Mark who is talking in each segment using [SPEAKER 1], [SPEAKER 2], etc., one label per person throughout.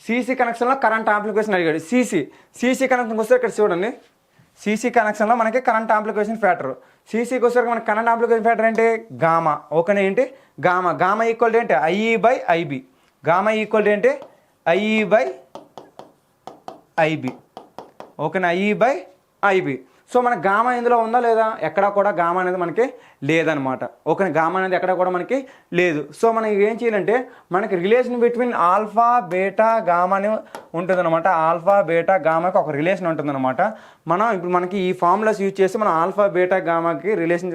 [SPEAKER 1] CC కనెక్షన్లో current amplification అడిగాడు. CC కనెక్షన్కి వస్తే ఇక్కడ చూడండి, సీసీ కనెక్షన్లో మనకి కరెంట్ ఆంప్లిఫికేషన్ ఫ్యాక్టర్. సీసీకి వచ్చేసరికి మనకి కరెంట్ ఆంప్లిఫికేషన్ ఫ్యాక్టర్ ఏంటి? గామా. ఓకేనా? ఏంటి? గామా ఈక్వల్ ఏంటి? IE/IB. గామా ఈక్వల్ ఏంటి? IE/IB. ఓకేనా? IE/IB. సో మన గామా ఇందులో ఉందా లేదా? ఎక్కడా కూడా గామా అనేది మనకి లేదనమాట. ఓకే, గామా అనేది ఎక్కడ కూడా మనకి లేదు. సో మనం ఏం చేయాలంటే మనకి relation between alpha beta gamma అని ఉంటుందన్నమాట. ఆల్ఫా బీటా గామాకి ఒక రిలేషన్ ఉంటుందన్నమాట. మనం ఇప్పుడు మనకి ఈ ఫార్ములాస్ యూజ్ చేసి మనం ఆల్ఫా బీటా గామాకి రిలేషన్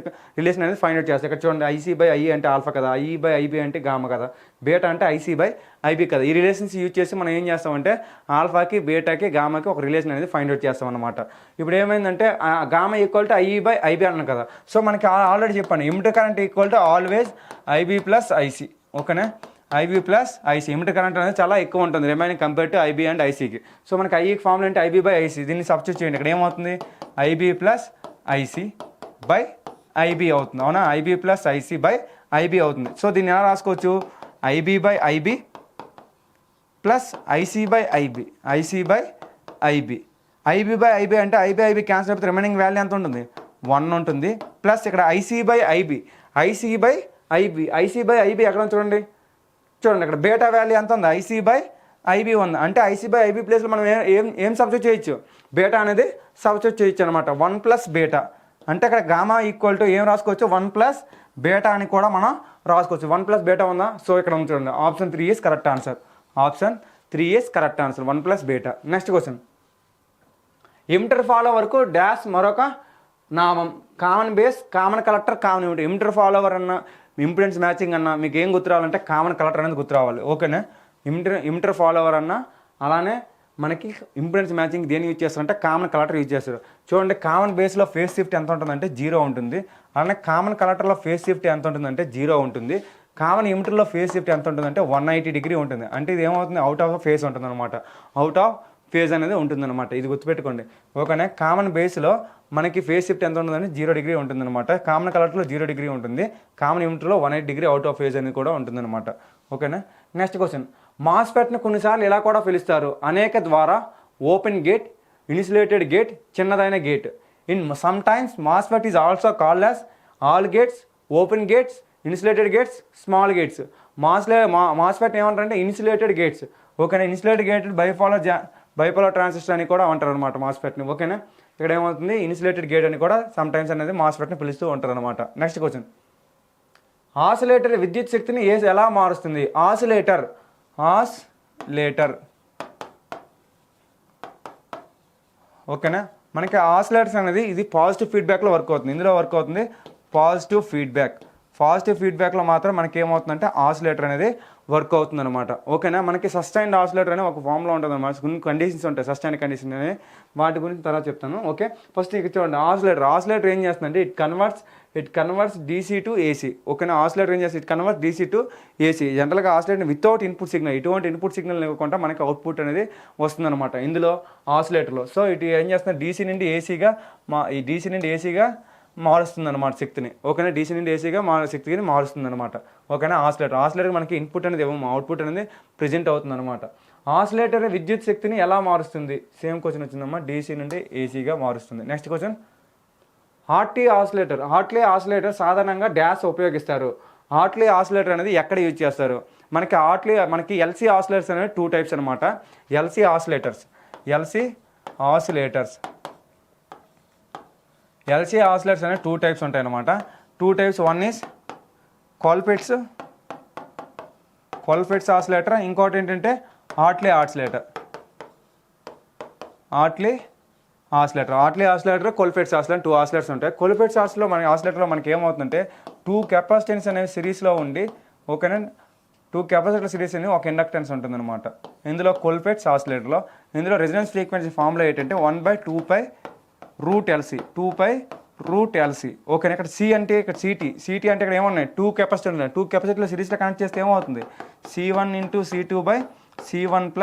[SPEAKER 1] అనేది ఫైండ్ అవుట్ చేస్తాం. ఇక్కడ చూడండి, IC/IE అంటే ఆల్ఫా కదా, IE/IB అంటే గామా కదా, బీటా అంటే IC/IB కదా. ఈ రిలేషన్స్ యూజ్ చేసి మనం ఏం చేస్తామంటే ఆల్ఫాకి బీటాకి గామాకి ఒక రిలేషన్ అనేది ఫైండ్ అవుట్ చేస్తాం అనమాట. ఇప్పుడు ఏమైందంటే గామా ఈక్వల్ టు IE/IB అన్నాను కదా. సో మనకి ఆల్రెడీ చెప్పాను, emitter current equal to always IB + IC. ఓకేనా? IB + IC. ఎమిటర్ కరెంట్ అనేది చాలా ఎక్కువ ఉంటుంది remaining compare to IB and ICకి. సో మనకి IEకి ఫార్ములా అంటే IB/IC. దీన్ని సబ్స్టిట్యూట్ చేయండి. ఇక్కడ ఏమవుతుంది? IB + IC/IB అవుతుంది. అవునా? IB + IC/IB అవుతుంది. సో దీన్ని ఎలా రాసుకోవచ్చు? IB/IB + IC/IB. IB/IB అంటే IB క్యాన్సిల్ అయిపోతే రిమైనింగ్ వాల్యూ ఎంత ఉంటుంది? 1 ఉంటుంది. ప్లస్ ఇక్కడ IC/IB. IC/IB ఎక్కడ ఉంది చూడండి ఇక్కడ బీటా వాల్యూ ఎంత ఉంది? IC/IB ఉంది. అంటే IC/IB ప్లేస్లో మనం ఏం సబ్స్టిట్యూట్ చేయొచ్చు? బీటా అనేది సబ్స్టిట్యూట్ చేయొచ్చు అనమాట. 1 + బీటా అంటే ఇక్కడ గామా ఈక్వల్ టు ఏం రాసుకోవచ్చు? 1 + బీటా అని కూడా మనం రాసుకోవచ్చు. 1 + బీటా ఉందా? సో ఇక్కడ ఉంది చూడండి, option 3 is correct answer. Option 3 is correct answer, 1 + beta. Next question, emitter ఫాలోవర్కు డాష్ మరొక నామం. Common base, common collector, common emitter. Emitter follower అన్న, ఇంపిడెన్స్ మ్యాచింగ్ అన్న మీకు ఏం గుర్తు రావాలంటే కామన్ కలెక్టర్ అనేది గుర్తు రావాలి. ఓకేనా? ఎమిటర్ ఫాలోవర్ అన్న, అలానే మనకి ఇంపిడెన్స్ మ్యాచింగ్ దేని యూజ్ చేస్తారంటే కామన్ కలెక్టర్ యూజ్ చేస్తారు. చూడండి, కామన్ బేస్లో ఫేస్ షిఫ్ట్ ఎంత ఉంటుందంటే 0 ఉంటుంది. అలానే కామన్ కలెక్టర్లో ఫేస్ షిఫ్ట్ ఎంత ఉంటుందంటే 0 ఉంటుంది. కామన్ ఎమిటర్లో ఫేస్ షిఫ్ట్ ఎంత ఉంటుందంటే 180 డిగ్రీ ఉంటుంది. అంటే ఇది ఏమవుతుంది? అవుట్ ఆఫ్ ఫేస్ ఉంటుంది అనమాట. అవుట్ ఆఫ్ ఫేజ్ అనేది ఉంటుందన్నమాట. ఇది గుర్తుపెట్టుకోండి. ఓకేనా? కామన్ బేస్లో మనకి ఫేస్ షిఫ్ట్ ఎంత ఉంటుందంటే 0 డిగ్రీ ఉంటుందన్నమాట. కామన్ కలర్లో 0 డిగ్రీ ఉంటుంది. కామన్ ఎమిటర్లో 180 డిగ్రీ అవుట్ ఆఫ్ ఫేజ్ అనేది కూడా ఉంటుందన్నమాట. ఓకేనా? నెక్స్ట్ క్వశ్చన్, మాస్ఫెట్ను కొన్నిసార్లు ఇలా కూడా పిలుస్తారు: అనేక ద్వారా, ఓపెన్ గేట్, ఇన్సులేటెడ్ గేట్, చిన్నదైన gate. In some times MOSFET is also called as all gates, open gates, insulated gates, small gates. MOSFET ఏమంటారంటే ఇన్సులేటెడ్ గేట్స్. ఓకేనా? ఇన్సులేటెడ్ గేట్ బైపోలార్ ట్రాన్సిస్టర్ అని కూడా అంటారు అనమాట మాస్ఫెట్ని. ఓకేనా? ఇక్కడ ఏమవుతుంది? ఇన్సులేటెడ్ గేట్ అని కూడా సమ్ టైమ్స్ అనేది మాస్ఫెట్ని పిలుస్తూ ఉంటారు అనమాట. నెక్స్ట్ క్వశ్చన్, ఆసిలేటర్ విద్యుత్ శక్తిని ఎలా మారుస్తుంది? ఆసిలేటర్ ఓకేనా? మనకి ఆసిలేటర్స్ అనేది ఇది పాజిటివ్ ఫీడ్బ్యాక్లో వర్క్ అవుతుంది. ఇందులో వర్క్ అవుతుంది పాజిటివ్ ఫీడ్బ్యాక్లో మాత్రం మనకి ఏమవుతుందంటే ఆసిలేటర్ అనేది వర్క్ అవుతుంది అనమాట. ఓకేనా? మనకి సస్టైన్డ్ ఆసిలేటర్ అనే ఒక ఫామ్లో ఉంటుంది అనమాట. కొన్ని కండిషన్స్ ఉంటాయి, సస్టైన్డ్ కండిషన్ అని, వాటి గురించి తర్వాత చెప్తాను. ఓకే, ఫస్ట్ ఇక్కడ చూడండి, ఆసిలేటర్ ఏం చేస్తుందంటే it converts DC to AC. ఓకేనా? ఆసిలేటర్ ఏం చేస్తుంది? It converts DC to AC. జనరల్గా ఆసిలేటర్ వితౌట్ ఇన్పుట్ సిగ్నల్, ఎటువంటి ఇన్పుట్ సిగ్నల్ ఇవ్వకుండా మనకి అవుట్పుట్ అనేది వస్తుందన్నమాట ఇందులో ఆసిలేటర్లో. సో ఇటు ఏం చేస్తుంది? DC నుండి ఏసీగా మారుస్తుంది అనమాట శక్తిని. ఓకేనా? DC నుండి ఏసీగా శక్తిని మారుస్తుంది అనమాట. ఓకేనా? ఆసిలేటర్ మనకి ఇన్పుట్ అనేది అవుట్పుట్ అనేది ప్రెజెంట్ అవుతుంది అనమాట. ఆసిలేటర్ విద్యుత్ శక్తిని ఎలా మారుస్తుంది? సేమ్ క్వశ్చన్ వచ్చిందమ్మా. DC నుండి ఏసీగా మారుస్తుంది. నెక్స్ట్ క్వశ్చన్, హార్ట్లీ ఆసిలేటర్ సాధారణంగా డాష్ ఉపయోగిస్తారు. హార్ట్లీ ఆసిలేటర్ అనేది ఎక్కడ యూజ్ చేస్తారు? మనకి LC ఆసిలేటర్స్ అనేవి 2 టైప్స్ అనమాట. LC ఆసిలేటర్స్ అనేవి 2 టైప్స్ ఉంటాయి అనమాట. 2 types, one is Colpitts oscillator, ఇంకోటి ఏంటంటే Hartley oscillator, Colpitts oscillator. 2 oscillators ఉంటాయి. కోల్పిట్స్ ఆసిలేటర్లో మనకి ఏమవుతుందంటే 2 కెపాసిటెన్స్ అనేవి సిరీస్లో ఉండి, ఓకేనా, 2 కెపాసిటర్ సిరీస్ అని ఒక ఇండక్టెన్స్ ఉంటుందన్నమాట ఇందులో కోల్పిట్స్ ఆసిలేటర్లో. ఇందులో రెసిడెన్స్ ఫ్రీక్వెన్సీ ఫార్ములా ఏంటంటే 1/2π√LC. ఓకేనా? ఇక్కడ C అంటే ఇక్కడ CT అంటే ఇక్కడ ఏమన్నాయి? 2 కెపాసిటర్ ఉన్నాయి. 2 కెపాసిటర్లు సిరీస్లో కనెక్ట్ చేస్తే ఏమవుతుంది? C1 × C2/C1 +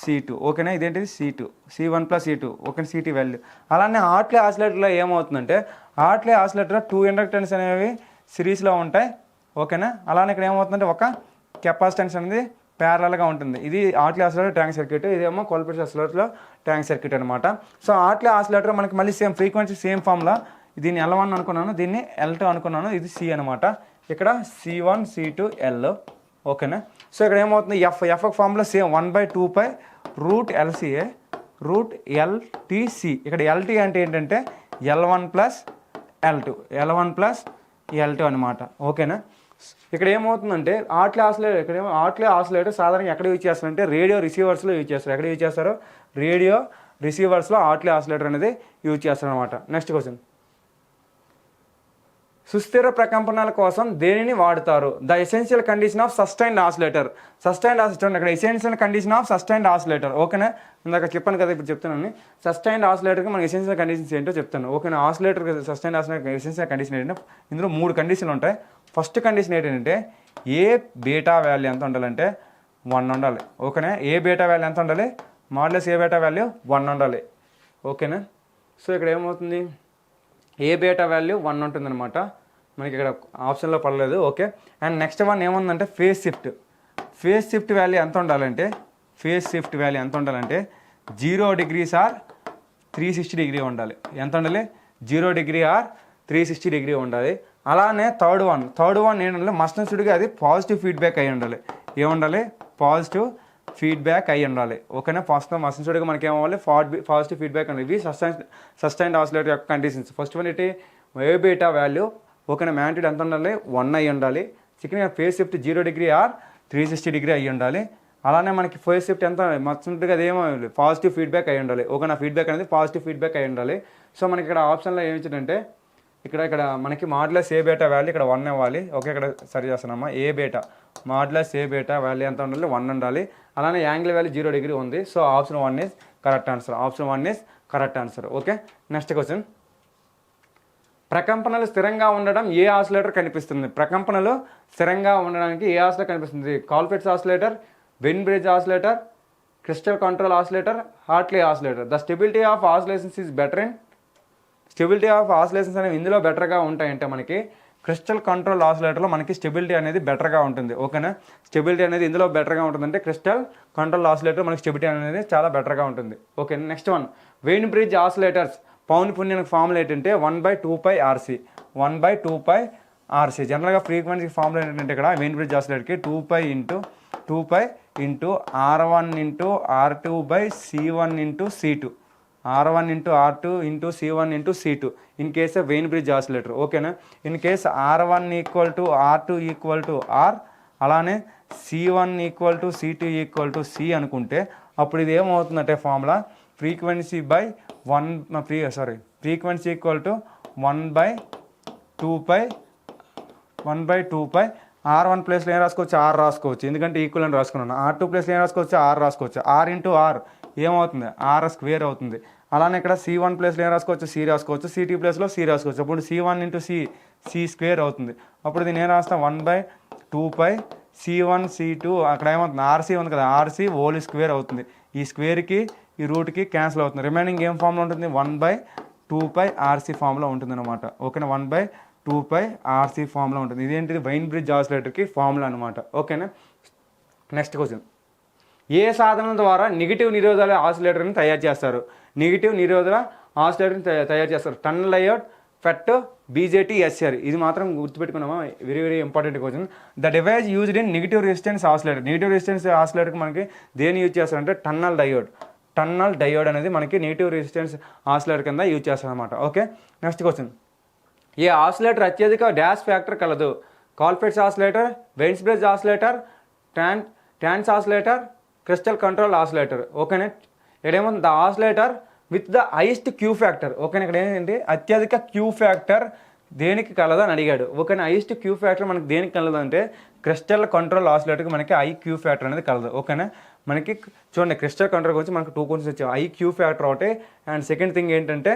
[SPEAKER 1] C2. ఓకేనా? ఇదేంటిది? C1 + C2. Okay, CT value. అలానే హార్ట్లీ ఆసిలేటర్లో ఏమవుతుందంటే హార్ట్లీ ఆసిలేటర్లో 2 ఇండక్టెన్స్ అనేవి సిరీస్లో ఉంటాయి. ఓకేనా? అలానే ఇక్కడ ఏమవుతుందంటే ఒక కెపాసిటెన్స్ అనేది ప్యారలల్గా ఉంటుంది. ఇది ఆర్ట్లీ ఆసిలేటర్ ట్యాంక్ సర్క్యూట్, ఇదేమో కోల్పిట్స్ ఆసిలేటర్లో ట్యాంక్ సర్క్యూట్ అనమాట. సో ఆర్ట్లీ ఆసిలేటర్ మనకి మళ్ళీ సేమ్ ఫ్రీక్వెన్సీ సేమ్ ఫామ్లా, దీన్ని L1 అనుకున్నాను, దీన్ని L2 అనుకున్నాను, ఇది C అనమాట. ఇక్కడ C1 C2 L. ఓకేనా. సో ఇక్కడ ఏమవుతుంది ఎఫ్ ఫామ్లో same 1/2π root LCA root LTC. ఇక్కడ LT అంటే ఏంటంటే L1 ప్లస్ L2 అనమాట. ఓకేనా. ఇక్కడ ఏమవుతుందంటే ఆర్ట్లీ ఆసిలేటర్ సాధారణంగా ఎక్కడ యూజ్ చేస్తారంటే రేడియో రిసీవర్స్లో యూజ్ చేస్తారు. ఎక్కడ యూజ్ చేస్తారు? రేడియో రిసీవర్స్లో ఆర్ట్లీ ఆసిలేటర్ అనేది యూజ్ చేస్తారు అనమాట. నెక్స్ట్ క్వశ్చన్, సుస్థిర ప్రకంపనాల కోసం దేనిని వాడతారు? The essential condition of sustained oscillator. ఇక్కడ essential condition of sustained oscillator. ఓకేనా. ఇందాక చెప్పాను కదా, ఇప్పుడు చెప్తున్నాను. సస్టైన్డ్ ఆసిలేటర్కి మనకి ఎసెన్షియల్ కండిషన్స్ ఏంటో చెప్తాను. ఓకేనా. సస్టైన్డ్ ఆసిలేటర్ ఎసెన్షియల్ కండిషన్ ఏంటంటే ఇందులో 3 కండిషన్లు ఉంటాయి. ఫస్ట్ కండిషన్ ఏంటంటే ఏ బీటా వాల్యూ ఎంత ఉండాలంటే 1 ఉండాలి. ఓకేనా. ఏ బీటా వాల్యూ ఎంత ఉండాలి? మాడ్యులస్ ఏ బీటా వాల్యూ 1 ఉండాలి. ఓకేనా. సో ఇక్కడ ఏమవుతుంది, ఏ బీటా వాల్యూ 1 ఉంటుందన్నమాట. మనకి ఇక్కడ ఆప్షన్లో పడలేదు. ఓకే. అండ్ నెక్స్ట్ వన్ ఏముందంటే ఫేజ్ షిఫ్ట్ వాల్యూ ఎంత ఉండాలంటే 0 degrees ఆర్ 360 degree ఉండాలి. ఎంత ఉండాలి? 0 degree ఆర్ 360 degree ఉండాలి. అలానే థర్డ్ వన్ ఏంటంటే మస్టన్సుడిగా అది పాజిటివ్ ఫీడ్బ్యాక్ అయి ఉండాలి. ఏముండాలి? పాజిటివ్ ఫీడ్బ్యాక్ అయి ఉండాలి. ఓకేనా. మస్టన్సుడిగా మనకి ఏమవ్వాలి? పాజిటివ్ ఫీడ్బ్యాక్ ఉండాలి. ఇవి సస్టైన్డ్ ఆసిలేటర్ యొక్క కండిషన్స్. ఫస్ట్ వన్ ఏంటి? ఏ బీటా వాల్యూ ఓకేనా మ్యాగ్నిట్యూడ్ ఎంత ఉండాలి? 1 అయి ఉండాలి. Second phase shift 0 degree or 360 degree అయి ఉండాలి. అలానే మనకి ఫేజ్ షిఫ్ట్ ఎంత మస్టన్సుడిగా అది ఏమో పాజిటివ్ ఫీడ్బ్యాక్ అయి ఉండాలి. ఓకేనా. ఫీడ్బ్యాక్ అనేది పాజిటివ్ ఫీడ్బ్యాక్ అయి ఉండాలి. సో మనకి ఇక్కడ ఆప్షన్లో ఏమి ఇచ్చిందంటే ఇక్కడ మనకి మాడ్యులస్ ఏ బీటా వాల్యూ ఇక్కడ 1 ఇవ్వాలి. ఓకే. ఇక్కడ సరి చేస్తున్నామా? మాడ్యులస్ ఏ బీటా వాల్యూ ఎంత ఉండాలి? 1 ఉండాలి. అలానే యాంగిల్ వాల్యూ 0 degree ఉంది. So option 1 is correct answer. Okay. Next question, ప్రకంపనలు స్థిరంగా ఉండడం ఏ ఆసిలేటర్ కనిపిస్తుంది? ప్రకంపనలు స్థిరంగా ఉండడానికి ఏ ఆసిలేటర్ కనిపిస్తుంది? Colpitts oscillator, Wien bridge oscillator, crystal control oscillator, Hartley oscillator. The stability of oscillations is better in stability of oscillations అనేవి ఇందులో బెటర్గా ఉంటాయంటే మనకి క్రిస్టల్ కంట్రోల్ ఆసిలేటర్లో మనకి స్టెబిలిటీ అనేది బెటర్గా ఉంటుంది. ఓకేనా. స్టెబిలిటీ అనేది ఇందులో బెటర్గా ఉంటుందంటే క్రిస్టల్ కంట్రోల్ ఆసిలేటర్ మనకి స్టెబిలిటీ అనేది చాలా బెటర్గా ఉంటుంది. Okay. Next one, Wien bridge oscillators పౌనఃపున్యానికి ఫార్ములా ఏంటంటే 1/2π RC. జనరల్గా ఫ్రీక్వెన్సీ ఫార్ములా ఏంటంటే ఇక్కడ వెయిన్ బ్రిడ్జ్ ఆసిలేటర్కి 2π into R1 into R2/C1 into C2. R1 into R2 into C1 into C2 in case Wien bridge oscillator. ఓకేనా. In case R1 equal to R2 equal to R, అలానే C1 equal to C2 equal to C అనుకుంటే అప్పుడు ఇది ఏమవుతుందంటే formula frequency equal to 1/2π R1 ప్లేస్లో ఏం రాసుకోవచ్చు? R రాసుకోవచ్చు, ఎందుకంటే ఈక్వల్ అని రాసుకున్నాను. R2 ప్లేస్లో ఏం రాసుకోవచ్చు? R రాసుకోవచ్చు. R ఇంటూ R ఏమవుతుంది? R స్క్వేర్ అవుతుంది. అలానే ఇక్కడ C1 ప్లేస్లో ఏం రాసుకోవచ్చు? C రాసుకోవచ్చు. C2 ప్లేస్లో C రాసుకోవచ్చు. అప్పుడు C1 ఇంటూ C స్క్వేర్ అవుతుంది. అప్పుడు దీన్ని ఏం రాస్తాం? 1/2π C1 C2 అక్కడ ఏమవుతుంది? RC ఉంది కదా, RC హోల్ స్క్వేర్ అవుతుంది. ఈ స్క్వేర్కి ఈ రూట్కి క్యాన్సిల్ అవుతుంది. రిమైనింగ్ ఏం ఫామ్లో ఉంటుంది? 1/2π RC ఫామ్లో ఉంటుంది అనమాట. ఓకేనా. 1/2π RC ఫామ్లో ఉంటుంది. ఇదేంటిది? వెయిన్ బ్రిడ్జ్ ఆసిలేటర్కి ఫార్ములా అనమాట. ఓకేనా. నెక్స్ట్ క్వశ్చన్, ఏ సాధనం ద్వారా నెగిటివ్ నిరోధాల ఆసిలేటర్ని తయారు చేస్తారు? Tunnel diode, FET, BJT, SR. ఇది మాత్రం గుర్తుపెట్టుకున్నామా? Very very important question. The device used in negative resistance ఆసిలేటర్కి మనకి దేని యూజ్ చేస్తారంటే టన్నల్ డయోడ్ అనేది మనకి నెగిటివ్ రెసిస్టెన్స్ ఆసిలేటర్ కింద యూజ్ చేస్తారనమాట. ఓకే. నెక్స్ట్ క్వశ్చన్, ఏ ఆసిలేటర్ అత్యధిక డాష్ ఫ్యాక్టర్ కలదు? Colpitts oscillator, Wien bridge oscillator, trans oscillator, crystal control oscillator. ఓకేనా. ఇక్కడేమో the oscillator with the highest Q factor. ఓకేనా. ఇక్కడ ఏంటంటే అత్యధిక క్యూ ఫ్యాక్టర్ దేనికి కలదు అని అడిగాడు. ఓకేనా. హైయెస్ట్ క్యూ ఫ్యాక్టర్ మనకి దేనికి కలదు అంటే క్రిస్టల్ కంట్రోల్ ఆసిలేటర్కి మనకి ఐ క్యూ ఫ్యాక్టర్ అనేది కలదు. ఓకేనా. మనకి చూడండి, క్రిస్టల్ కంట్రోల్ గురించి మనకు 2 క్వశ్చన్స్ వచ్చాయి. ఐ క్యూ ఫ్యాక్టర్ ఒకటి, అండ్ సెకండ్ థింగ్ ఏంటంటే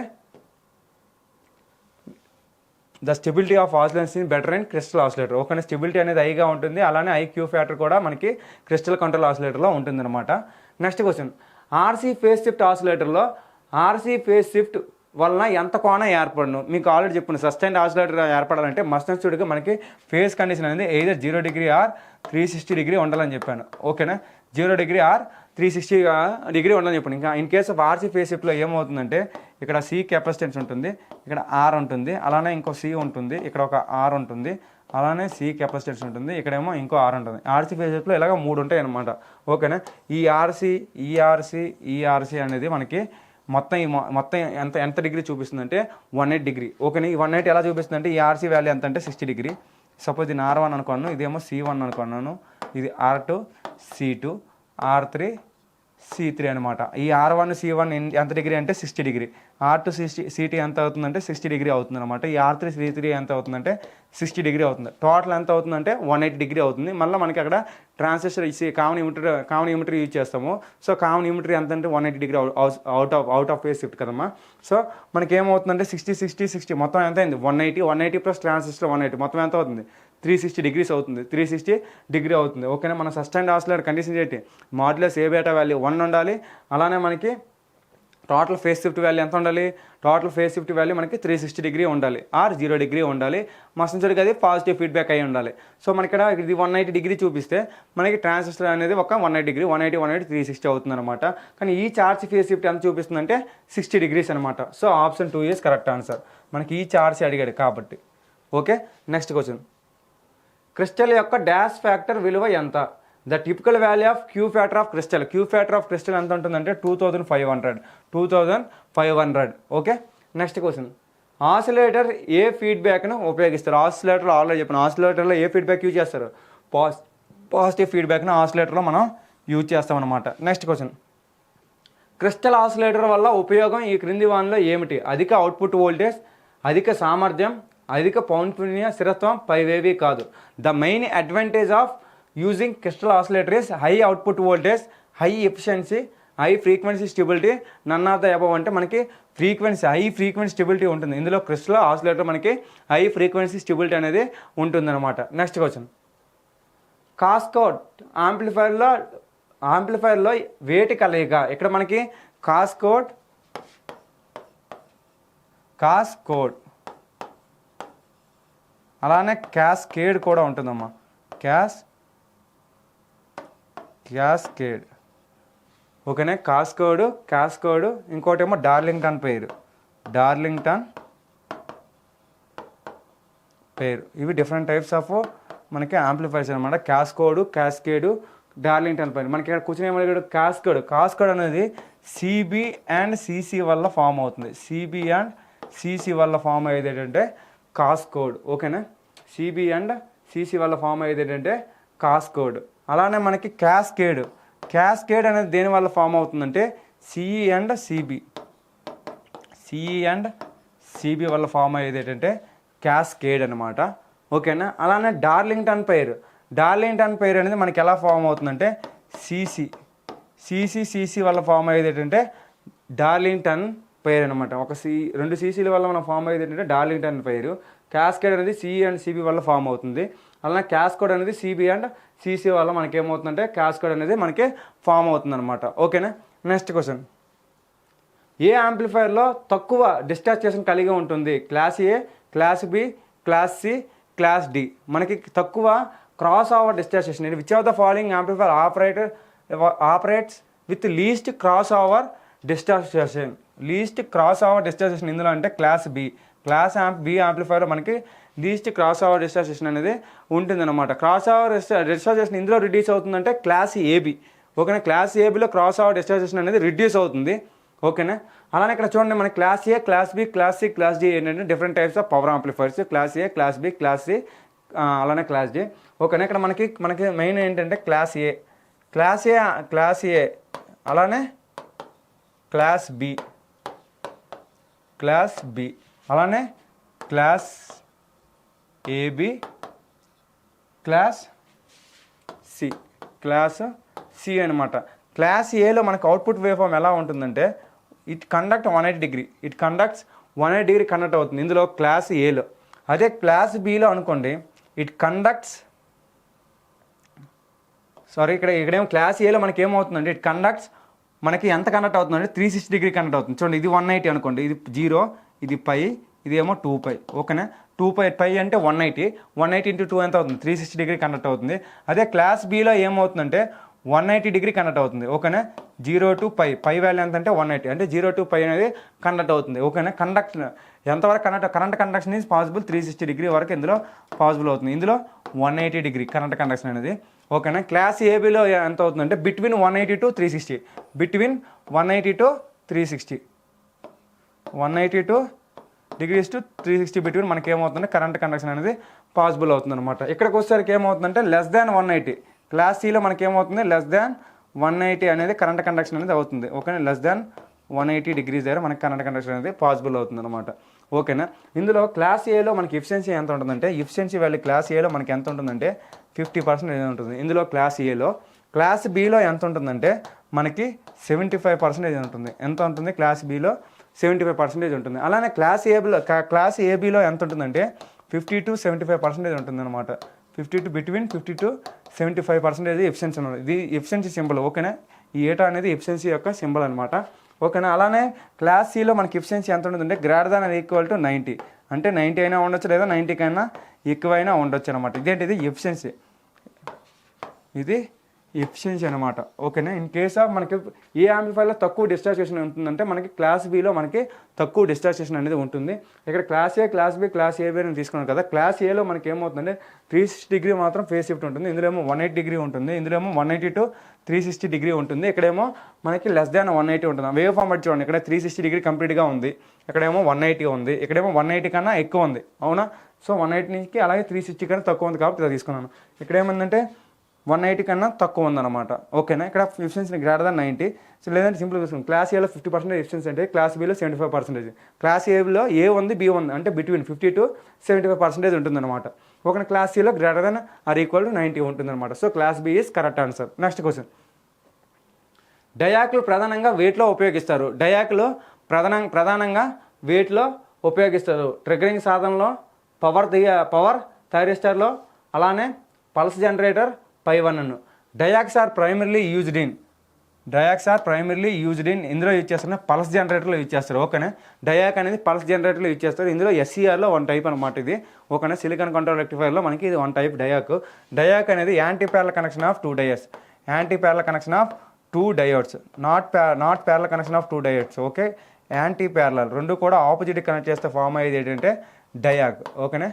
[SPEAKER 1] the stability of oscillations in better and crystal oscillator. ఓకేనా. స్టెబిలిటీ అనేది ఐగా ఉంటుంది. అలానే ఐ క్యూ ఫ్యాక్టర్ కూడా మనకి క్రిస్టల్ కంట్రోల్ ఆసిలేటర్లో ఉంటుంది అనమాట. Next question, RC phase shift ఆసిలేటర్లో RC ఫేజ్ షిఫ్ట్ వలన ఎంత కోణం ఏర్పడను మీకు ఆల్రెడీ చెప్పిన సస్టైన్డ్ ఆసిలేటర్ ఏర్పడాలంటే మస్టన్స్డ్గా మనకి ఫేస్ కండిషన్ అనేది ఎయిదర్ 0 డిగ్రీ ఆర్ 360 డిగ్రీ ఉండాలని చెప్పాను. ఓకేనా, 0 డిగ్రీ ఆర్ 360 డిగ్రీ ఉండాలని చెప్పాను. ఇంకా in case of RC phase షిఫ్ట్లో ఏమవుతుందంటే ఇక్కడ సి కెపాసిటెన్స్ ఉంటుంది, ఇక్కడ ఆర్ ఉంటుంది, అలానే ఇంకో సి ఉంటుంది, ఇక్కడ ఒక ఆర్ ఉంటుంది, అలానే సి కెపాసిటెన్స్ ఉంటుంది, ఇక్కడేమో ఇంకో ఆర్ ఉంటుంది. ఆర్సీ ఫేస్ షిఫ్ట్లో ఇలాగ 3 ఉంటాయి అనమాట. ఓకేనా, ఈ ఆర్సీ అనేది మనకి మొత్తం ఎంత డిగ్రీ చూపిస్తుందంటే 180 డిగ్రీ. ఓకేనా, ఈ 180 ఎలా చూపిస్తుందంటే ఈ ఆర్సీ వాల్యూ ఎంత అంటే 60 డిగ్రీ. సపోజ్ దీన్ని R1 అనుకున్నాను, ఇదేమో C1 అనుకున్నాను, ఇది R2 C2 R3 C3 అనమాట. ఈ R1 C1 ఎంత డిగ్రీ అంటే 60 డిగ్రీ. R2 CT ఎంత అవుతుందంటే 60 డిగ్రీ అవుతుంది అనమాట. ఈ R3 C3 ఎంత అవుతుందంటే 60 డిగ్రీ అవుతుంది. టోటల్ ఎంత అవుతుందంటే 180 డిగ్రీ అవుతుంది. మళ్ళీ మనకి అక్కడ ట్రాన్సిస్టర్ కామన్ యూనిటరీ యూజ్ చేస్తాము. సో కామన్ యూనిటరీ ఎంత అంటే 180 degree out of phase shift కదమ్మా. సో మనకి ఏమవుతుందంటే 60 మొత్తం ఎంత అయింది 180 ప్లస్ ట్రాన్సిస్టర్ 180 మొత్తం ఎంత అవుతుంది 360 డిగ్రీస్ అవుతుంది. 360 డిగ్రీ అవుతుంది. ఓకేనా, మన సస్టైన్డ్ ఆసిలేటర్ కండిషన్ ఏంటి, మాడ్యులస్ ఏ బీటా వాల్యూ 1 ఉండాలి. అలానే మనకి టోటల్ ఫేస్ షిఫ్ట్ వాల్యూ ఎంత ఉండాలి, టోటల్ ఫేస్ షిఫ్ట్ వాల్యూ మనకి 360 డిగ్రీ ఉండాలి ఆర్ 0 డిగ్రీ ఉండాలి. మస్టన్స్డ్గా అది పాజిటివ్ ఫీడ్బ్యాక్ అయి ఉండాలి. సో మనకి ఇక్కడ ఇది 180 డిగ్రీ చూపిస్తే మనకి ట్రాన్సిస్టర్ అనేది ఒక 180 డిగ్రీ 180 360 అవుతుంది అనమాట. కానీ ఈ చార్జ్ ఫేస్ షిఫ్ట్ ఎంత చూపిస్తుందంటే 60 డిగ్రీస్ అనమాట. So option 2 is correct answer. మనకి ఈ చార్జ్ అడిగాడు కాబట్టి. ఓకే, నెక్స్ట్ క్వశ్చన్, క్రిస్టల్ యొక్క డాష్ ఫ్యాక్టర్ విలువ ఎంత? The typical value of Q factor of crystal. Queue factor of crystal ఎంత ఉంటుందంటే 2500. ఓకే, నెక్స్ట్ క్వశ్చన్, ఆసిలేటర్ ఏ ఫీడ్బ్యాక్ను ఉపయోగిస్తారు? ఆసిలేటర్లో ఆల్రెడీ చెప్పిన ఆసిలేటర్లో ఏ ఫీడ్బ్యాక్ యూజ్ చేస్తారు? పాజిటివ్ ఫీడ్బ్యాక్ను ఆసిలేటర్లో మనం యూజ్ చేస్తాం అనమాట. నెక్స్ట్ క్వశ్చన్, క్రిస్టల్ ఆసిలేటర్ వల్ల ఉపయోగం ఈ క్రింది వానిలో ఏమిటి? అధిక అవుట్పుట్ వోల్టేజ్, అధిక సామర్థ్యం, అధిక పౌనఃపున్య స్థిరత్వం, పైవేవి కాదు. The main advantage of using crystal oscillator is high output voltage, high efficiency, high frequency stability, none of the above. అంటే మనకి హై ఫ్రీక్వెన్సీ స్టెబిలిటీ ఉంటుంది. ఇందులో క్రిస్టల్ ఆసిలేటర్ మనకి హై ఫ్రీక్వెన్సీ స్టెబిలిటీ అనేది ఉంటుందన్నమాట. నెక్స్ట్ క్వశ్చన్, కాస్కోడ్ ఆంప్లిఫైర్లో వేటి కలయిక? ఇక్కడ మనకి కాస్కోడ్ అలానే క్యాస్కేడ్ కూడా ఉంటుందమ్మా. క్యాస్కేడ్. ఓకేనే, క్యాస్కోడ్ ఇంకోటి ఏమో డార్లింగ్టన్ పేరు. ఇవి డిఫరెంట్ టైప్స్ ఆఫ్ మనకి యాంప్లిఫైర్స్ అనమాట. క్యాస్కేడ్, డార్లింగ్టన్ పేరు. మనకి ఇక్కడ కూర్చుని ఏమడిగాడు, కాస్కోడ్ అనేది సిబి అండ్ సిసి వల్ల ఫామ్ అవుతుంది. సిబి అండ్ సిసి వల్ల ఫామ్ అయ్యేది ఏంటంటే కాస్కోడ్. ఓకేనా, సిబి అండ్ సిసి వల్ల ఫామ్ అయ్యేది ఏంటంటే కాస్కోడ్. అలానే మనకి క్యాస్కేడ్ అనేది దేని వల్ల ఫామ్ అవుతుందంటే సిఈ అండ్ సిబి వల్ల ఫామ్ అయ్యేది ఏంటంటే క్యాస్కేడ్ అనమాట. ఓకేనా, అలానే డార్లింగ్టన్ పేర్ అనేది మనకి ఎలా ఫామ్ అవుతుందంటే సిసి వల్ల ఫామ్ అయ్యేది ఏంటంటే డార్లింగ్టన్ పేర్ అనమాట. రెండు సీసీల వల్ల మనం ఫామ్ అయ్యేది ఏంటంటే డార్లింగ్టన్ పేరు. క్యాస్కేడ్ అనేది సిఈ అండ్ సిబి వల్ల ఫామ్ అవుతుంది. అలానే క్యాస్కోడ్ అనేది సిబి అండ్ సిసి వల్ల మనకి ఏమవుతుందంటే క్యాస్కోడ్ అనేది మనకి ఫామ్ అవుతుంది అనమాట. ఓకేనా, నెక్స్ట్ క్వశ్చన్, ఏ యాంప్లిఫైర్లో తక్కువ డిస్టార్షన్ కలిగి ఉంటుంది? Class A, class B, class C, class D. మనకి తక్కువ cross over distortion. Which of the following amplifier operates with least cross over distortion? ఇందులో అంటే క్లాస్ బి యాంప్లిఫైర్ మనకి లీస్ట్ క్రాస్ ఓవర్ డిస్టార్షన్ అనేది ఉంటుందన్నమాట. క్రాస్ ఓవర్ డిస్టార్షన్ ఇందులో reduce అవుతుందంటే class AB. ఓకేనా, క్లాస్ ఏబిలో క్రాస్ ఓవర్ డిస్టార్షన్ అనేది రిడ్యూస్ అవుతుంది. ఓకేనా, అలానే ఇక్కడ చూడండి మనకి class A, class B, class C, class D ఏంటంటే different types of power amplifiers. Class A, class B, class C, అలానే క్లాస్ డి. ఓకేనా, ఇక్కడ మనకి మెయిన్ ఏంటంటే క్లాస్ ఏ అలానే క్లాస్ బి అలానే క్లాస్ ఏబి, క్లాస్ సి అనమాట. క్లాస్ ఏలో మనకు అవుట్పుట్ వేవ్ ఫామ్ ఎలా ఉంటుందంటే ఇట్ కండక్ట్ 180 డిగ్రీ కండక్ట్ అవుతుంది ఇందులో క్లాస్ ఏలో. అదే క్లాస్ బిలో అనుకోండి ఇట్ కండక్ట్స్ ఇక్కడేమో క్లాస్ ఏలో మనకి ఏమవుతుందంటే ఇట్ కండక్ట్స్ మనకి ఎంత కండక్ట్ అవుతుంది అంటే 360 డిగ్రీ కండక్ట్ అవుతుంది. చూడండి ఇది 180 అనుకోండి, ఇది 0, ఇది పై, ఇది ఏమో 2π. ఓకేనా, 2π అంటే 180 ఇంటూ 2 ఎంత అవుతుంది, 360 డిగ్రీ కండక్ట్ అవుతుంది. అదే క్లాస్ బీలో ఏమవుతుందంటే 180 డిగ్రీ కండక్ట్ అవుతుంది. ఓకేనా, 0 to π, పై వాల్యూ ఎంత అంటే 180, అంటే 0 to π అనేది కండక్ట్ అవుతుంది. ఓకేనా, ఎంతవరకు current conduction is possible 360 degree వరకు ఇందులో పాసిబుల్ అవుతుంది. ఇందులో 180 డిగ్రీ కరెంట్ కండక్షన్ అనేది. ఓకేనా, క్లాస్ ఏబీలో ఎంత అవుతుందంటే between 180 to 360, between 180 to 360, 180 to degrees to 360 between మనకి ఏమవుతుందంటే కరెంట్ కండక్షన్ అనేది పాసిబుల్ అవుతుంది అనమాట. ఇక్కడికి వచ్చేసరికి ఏమవుతుందంటే లెస్ దాన్ 180, క్లాస్ సిలో మనకి ఏమవుతుంది లెస్ దాన్ 180 అనేది కరెంట్ కండక్షన్ అనేది అవుతుంది. ఓకేనా, లెస్ దాన్ 180 డిగ్రీస్ దగ్గర మనకి కరెంట్ కండక్షన్ అనేది పాసిబుల్ అవుతుంది అనమాట. ఓకేనా, ఇందులో క్లాస్ ఏలో మనకి ఎఫిషియన్సీ ఎంత ఉంటుందంటే ఎఫిషియన్సీ వాల్యూ క్లాస్ ఏలో మనకి ఎంత ఉంటుందంటే 50% ఉంటుంది ఇందులో క్లాస్ ఏలో. క్లాస్ బీలో ఎంత ఉంటుందంటే మనకి 75% ఉంటుంది. ఎంత ఉంటుంది క్లాస్ బీలో 75% ఉంటుంది. అలానే క్లాస్ ఏబీలో ఎంత ఉంటుందంటే 50 to 75% ఉంటుంది అనమాట. 50 to 75% ఎఫిషియన్సీ ఉన్నది. ఇది ఎఫిషియన్సీ సింబల్. ఓకేనా, ఈ ఏటా అనేది ఎఫిషియన్సీ యొక్క సింబల్ అనమాట. ఓకేనా, అలానే క్లాస్ సిలో మనకి ఎఫిషియన్సీ ఎంత ఉంటుందంటే గ్రేటర్ దాన్ ఈక్వల్ టు 90, అంటే 90 అయినా ఉండొచ్చు లేదా 90 కన్నా ఎక్కువైనా ఉండొచ్చు అనమాట. ఇదేంటిది ఎఫిషియన్సీ, ఇది ఎఫిషియన్సీ అనమాట. ఓకేనా, ఇన్ కేస్ ఆఫ్ మనకి ఏ యాంప్లిఫైర్లో తక్కువ డిస్టార్షన్ ఉంటుందంటే మనకి క్లాస్ బీలో మనకి తక్కువ డిస్టార్షన్ అనేది ఉంటుంది. ఇక్కడ class A, class B, class AB అని తీసుకున్నాం కదా. క్లాస్ ఏలో మనకి ఏమవుతుందంటే 360 డిగ్రీ మాత్రం ఫేస్ షిఫ్ట్ ఉంటుంది. ఇందులో ఏమో 180 డిగ్రీ ఉంటుంది, ఇందులో ఏమో 180 to 360 డిగ్రీ ఉంటుంది. ఇక్కడేమో మనకి లెస్ దాన్ 180 ఉంటుంది. వేవ్ ఫార్మ్ బట్టి చూడండి, ఇక్కడ 360 డిగ్రీ కంప్లీట్గా ఉంది, ఇక్కడేమో 180 ఉంది, ఇక్కడేమో 180 కన్నా ఎక్కువ ఉంది. అవునా, సో 180 నుంచి అలాగే 360 కన్నా తక్కువ ఉంది కాబట్టి ఇలా తీసుకున్నాను. ఇక్కడ ఏముందంటే 180 కన్నా తక్కువ ఉందన్నమాట. ఓకేనా, ఇక్కడ ఎఫిషియన్సీ గ్రేటర్ దాన్ 90. సో లేదంటే సింపుల్ చూసుకుంటాం, క్లాస్ ఏలో 50% ఎఫిషియన్సీ అంటే క్లాస్ బీలో 75%. క్లాస్ ఏలో ఏ ఉంది, బి ఉంది, అంటే బిట్వీన్ 50 to 75% ఉంటుందన్నమాట. ఓకే, క్లాస్ సిలో greater than or equal to 90 ఉంటుందన్నమాట. So class B is correct answer. Next question, డయాక్లు ప్రధానంగా వెయిట్లో ఉపయోగిస్తారు. డయాక్లు ప్రధానంగా వెయిట్లో ఉపయోగిస్తారు. ట్రిగ్గరింగ్ సాధనంలో, పవర్ థైరిస్టర్లో, అలానే పల్స్ జనరేటర్, పై1. Diacs are primarily used in ఇందులో యూజ్ చేస్తారు పల్స్ జనరేటర్లో యూజ్ చేస్తారు. ఓకేనా, డయాక్ అనేది పల్స్ జనరేటర్లో యూజ్ చేస్తారు. ఇందులో ఎస్సీఆర్లో 1 టైప్ అనమాట ఇది. ఓకేనా, సిలికాన్ కంట్రోల్ రెక్టిఫైర్లో మనకి ఇది 1 టైప్ డయాక్. డయాక్ అనేది anti parallel connection of 2 diodes, anti parallel connection of 2 diodes, not parallel connection of 2 diodes. Okay, anti parallel రెండు కూడా ఆపోజిట్ కనెక్ట్ చేస్తే ఫామ్ అయ్యేది ఏంటంటే డయాక్. ఓకేనా,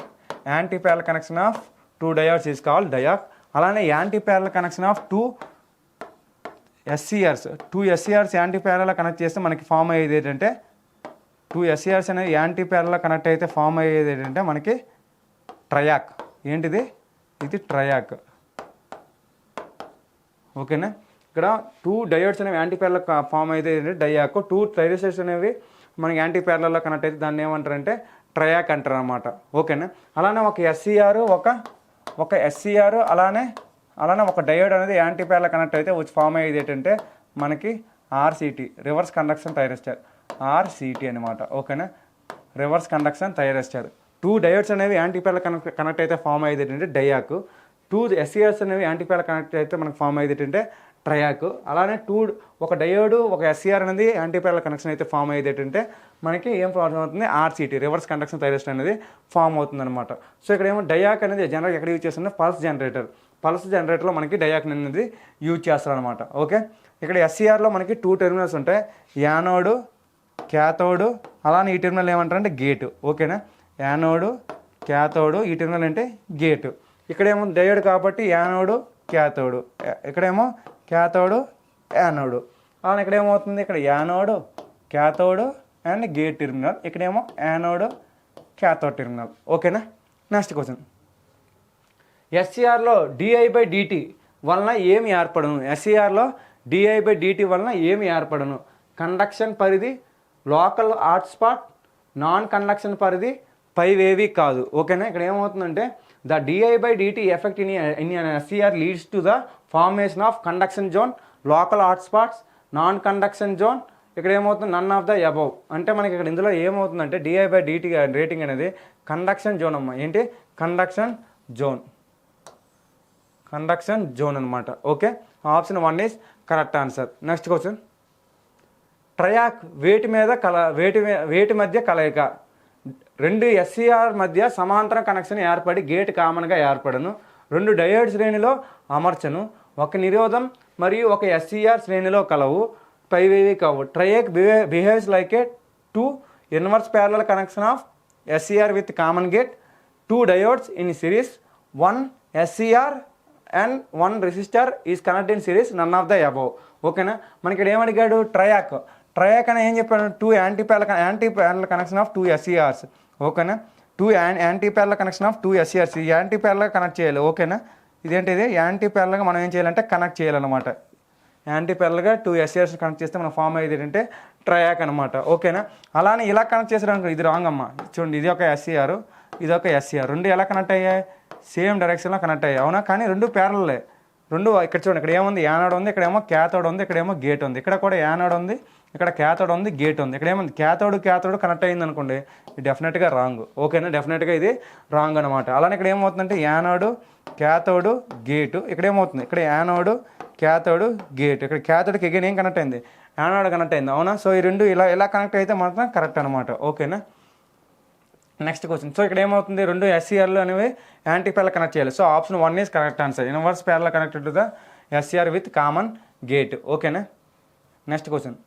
[SPEAKER 1] anti parallel connection of 2 diodes is called diac. అలానే anti parallel connection of 2 SCRs anti parallel connect చేస్తే మనకి form అయ్యేది ఏంటంటే 2 ఎస్సీఆర్స్ అనేది యాంటీ ప్యారలల్ కనెక్ట్ అయితే ఫామ్ అయ్యేది ఏంటంటే మనకి ట్రయాక్. ఏంటిది, ఇది ట్రయాక్. ఓకేనా, ఇక్కడ 2 డయోడ్స్ అనేవి యాంటీ ప్యారలల్ ఫామ్ అయితే డయాక్. 2 థైరిస్టర్స్ అనేవి మనకి యాంటీ ప్యారలల్లో కనెక్ట్ అయితే దాన్ని ఏమంటారంటే ట్రయాక్ అంటారు అన్నమాట. ఓకేనా, అలానే ఒక ఎస్సీఆర్ అలానే ఒక డయోడ్ అనేది యాంటీ ప్యారలల్ కనెక్ట్ అయితే వచ్చి ఫామ్ అయ్యేది ఏంటంటే మనకి RCT, reverse conduction thyristor, RCT అనమాట. ఓకేనా, రివర్స్ కండక్షన్ థైరిస్టర్. 2 డయోడ్స్ అనేవి యాంటీ ప్యారలల్ కనెక్ట్ అయితే ఫామ్ అయ్యేది ఏంటంటే డయాక్. 2 ఎస్సీఆర్స్ అనేవి యాంటీ ప్యారలల్ కనెక్ట్ అయితే మనకి ఫామ్ అయ్యేది ఏంటంటే ట్రయాక్. అలానే ఒక డయోడ్ ఒక ఎస్సీఆర్ అనేది యాంటీ ప్యారలల్ కనెక్షన్ అయితే ఫామ్ అయ్యేది ఏంటంటే మనకి ఏం ఫామ్ అవుతుంది, ఆర్సీటీ, రివర్స్ కండక్షన్ థైరిస్టర్ అనేది ఫామ్ అవుతుంది అనమాట. సో ఇక్కడ ఏమో డయాక్ అనేది జనరల్గా ఎక్కడ యూజ్ చేస్తుంటే పల్స్ జనరేటర్లో మనకి డయాక్ అనేది యూజ్ చేస్తారు అనమాట. ఓకే, ఇక్కడ ఎస్సీఆర్లో మనకి 2 టెర్మినల్స్ ఉంటాయి, యానోడు, క్యాథోడు. అలానే ఈ టెర్మినల్ ఏమంటారంటే గేటు. ఓకేనా, యానోడు, క్యాథోడు, ఈ టెర్మినల్ అంటే గేటు. ఇక్కడేమో డయోడ్ కాబట్టి యానోడు, క్యాథోడు, ఇక్కడేమో క్యాథోడు, యానోడు. అలానే ఇక్కడ ఏమవుతుంది, ఇక్కడ anode, cathode and gate terminal, ఇక్కడేమో యానోడు, క్యాథోడ్ టెర్మినల్. ఓకేనా, నెక్స్ట్ క్వశ్చన్, ఎస్సీఆర్లో డిఐ/డిటి వలన ఏమి ఏర్పడను. ఎస్సీఆర్లో డిఐ/డిటి వలన ఏమి ఏర్పడను. కండక్షన్ పరిధి, లోకల్ హాట్స్పాట్, నాన్ కండక్షన్ పరిధి, పైవేవి కాదు. ఓకేనా, ఇక్కడ ఏమవుతుందంటే the di dt effect in SCR leads to the formation of conduction zone, local hotspots, non conduction zone. ఇక్కడ ఏమవుతుంది, నన్ ఆఫ్ ద అబౌవ్. అంటే మనకి ఇక్కడ ఇందులో ఏమవుతుందంటే డిఐ/డిటి రేటింగ్ అనేది కండక్షన్ జోన్ అమ్మ. ఏంటి, కండక్షన్ జోన్ అనమాట. Okay, option 1 is correct answer. Next question, TRIAC వేటి మధ్య కలయిక. రెండు ఎస్సీఆర్ మధ్య సమాంతర కనెక్షన్ ఏర్పడి గేట్ కామన్గా ఏర్పడను. రెండు డయోడ్ శ్రేణిలో అమర్చను. ఒక నిరోధం మరియు ఒక ఎస్సీఆర్ శ్రేణిలో కలవు, పైవేవి కావు. Triac behaves like a 2 inverse parallel connection of SCR with common gate, 2 diodes in series, 1 SCR and 1 resistor is connect in series, none of the above. ఓకేనా. మనకి ఇక్కడ ఏమడిగాడు, ట్రయాక్ అని ఏం చెప్పాడు, 2 anti parallel connection of 2 SCRs. ఓకేనా. 2 anti parallel connection of 2 SCRs. ఈ anti parallel connect చేయాలి. ఓకేనా. ఇదేంటిది యాంటీ ప్యారలల్గా మనం ఏం చేయాలంటే కనెక్ట్ చేయాలన్నమాట. యాంటీ ప్యారలల్గా 2 ఎస్సీఆర్స్ కనెక్ట్ చేస్తే మనం ఫామ్ అయ్యేది ఏంటంటే ట్రయాక్ అనమాట. ఓకేనా. అలానే ఇలా కనెక్ట్ చేసారు, ఇది రాంగ్ అమ్మ. చూడండి, ఇది ఒక ఎస్సీఆర్, ఇది ఒక ఎస్సీఆర్. రెండు ఎలా కనెక్ట్ అయ్యాయి, సేమ్ డైరెక్షన్లో కనెక్ట్ అయ్యాయి. అవునా. కానీ రెండు ప్యారలలే. రెండు ఇక్కడ చూడండి, ఇక్కడ ఏముంది, యానోడ్ ఉంది, ఇక్కడేమో క్యాథోడ్ ఉంది, ఇక్కడేమో గేట్ ఉంది. ఇక్కడ కూడా యానోడ్ ఉంది, ఇక్కడ క్యాథోడ్ ఉంది, గేట్ ఉంది. ఇక్కడ ఏముంది, క్యాథోడ్ కనెక్ట్ అయింది అనుకోండి, ఇది డెఫినెట్గా రాంగ్. ఓకేనా. డెఫినెట్గా ఇది రాంగ్ అనమాట. అలానే ఇక్కడ ఏమవుతుందంటే యానోడ్, క్యాథోడ్, గేటు. ఇక్కడ ఏమవుతుంది, ఇక్కడ యానోడ్, క్యాథోడ్, గేట్. ఇక్కడ క్యాథోడ్కి అగైన్ ఏం కనెక్ట్ అయింది, యానోడ్ కనెక్ట్ అయింది. అవునా. సో ఈ రెండు ఇలా కనెక్ట్ అయితే మాత్రం కరెక్ట్ అనమాట. ఓకేనా. Next question. సో ఇక్కడ ఏమవుతుంది, రెండు ఎస్సీఆర్లు అనేవి యాంటీ ప్యారలల్ కనెక్ట్ చేయాలి. So option 1 is correct answer. Inverse parallel connected to the SCR with common gate. ఓకేనా. Next question.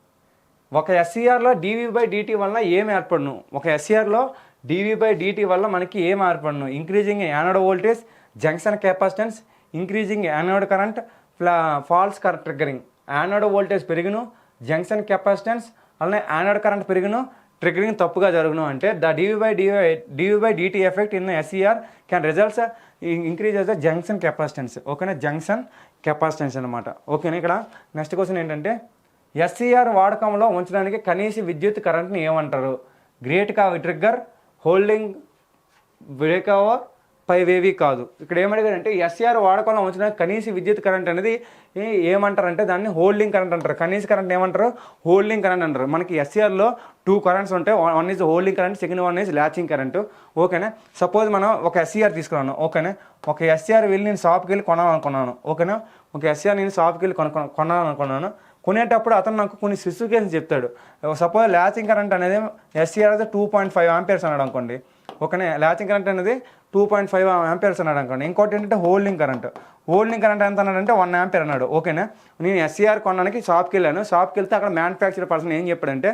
[SPEAKER 1] ఒక ఎస్సీఆర్లో dV/dt వలన ఏం ఏర్పడును. ఒక ఎస్సీఆర్లో dV/dt వల్ల మనకి ఏం ఏర్పడును. Increasing anode voltage, junction capacitance, increasing anode current, false current triggering. Anode voltage పెరుగును, జంక్షన్ కెపాసిటెన్స్ అలానే యానోడ్ కరెంట్ పెరుగును, ట్రిగ్గరింగ్ తప్పుగా జరుగును. అంటే the dV/dt effect in SCR can results increase the junction capacitance. ఓకేనా. జంక్షన్ కెపాసిటెన్స్ అనమాట. ఓకేనా. ఇక్కడ నెక్స్ట్ క్వశ్చన్ ఏంటంటే, ఎస్సీఆర్ వాడకంలో ఉంచడానికి కనీస విద్యుత్ కరెంట్ని ఏమంటారు. Gate trigger, holding break over, పైవేవి కాదు. ఇక్కడ ఏమడిగారంటే ఎస్సీఆర్ వాడకంలో ఉంచడానికి కనీస విద్యుత్ కరెంట్ అనేది ఏమంటారంటే దాన్ని హోల్డింగ్ కరెంట్ అంటారు. కనీస కరెంట్ ఏమంటారు, హోల్డింగ్ కరెంట్ అంటారు. మనకి ఎస్సీఆర్లో 2 కరెంట్స్ ఉంటాయి. 1 is holding current, second 1 is latching current. ఓకేనా. సపోజ్ మనం ఒక ఎస్సీఆర్ తీసుకున్నాను. ఓకేనా. ఒక ఎస్సీఆర్ వెళ్ళి నేను షాప్కి వెళ్ళి కొనాలనుకున్నాను. ఓకేనా. ఒక ఎస్సీఆర్ నేను షాప్కి వెళ్ళి కొనాలనుకున్నాను. కొనేటప్పుడు అతను నాకు కొన్ని స్పెసిఫికేషన్స్ చెప్తాడు. సపోజ్ ల్యాచింగ్ కరెంట్ అనేది ఎస్సీఆర్ అయితే 2.5 ఆంపియర్స్ అన్నాడు అనుకోండి. ఓకేనా. ల్యాచింగ్ కరెంట్ అనేది 2.5 ఆంపియర్స్ అన్నాడు అనుకోండి. ఇంకోటి ఏంటంటే హోల్డింగ్ కరెంట్ ఎంత అన్నాడంటే 1 ఆంపియర్ అన్నాడు. ఓకేనా. నేను ఎస్సీఆర్ కొనడానికి షాప్కి వెళ్ళాను. షాప్కి వెళ్తే అక్కడ మ్యానుఫ్యాక్చర్ పర్సన్ ఏం చెప్పాడంటే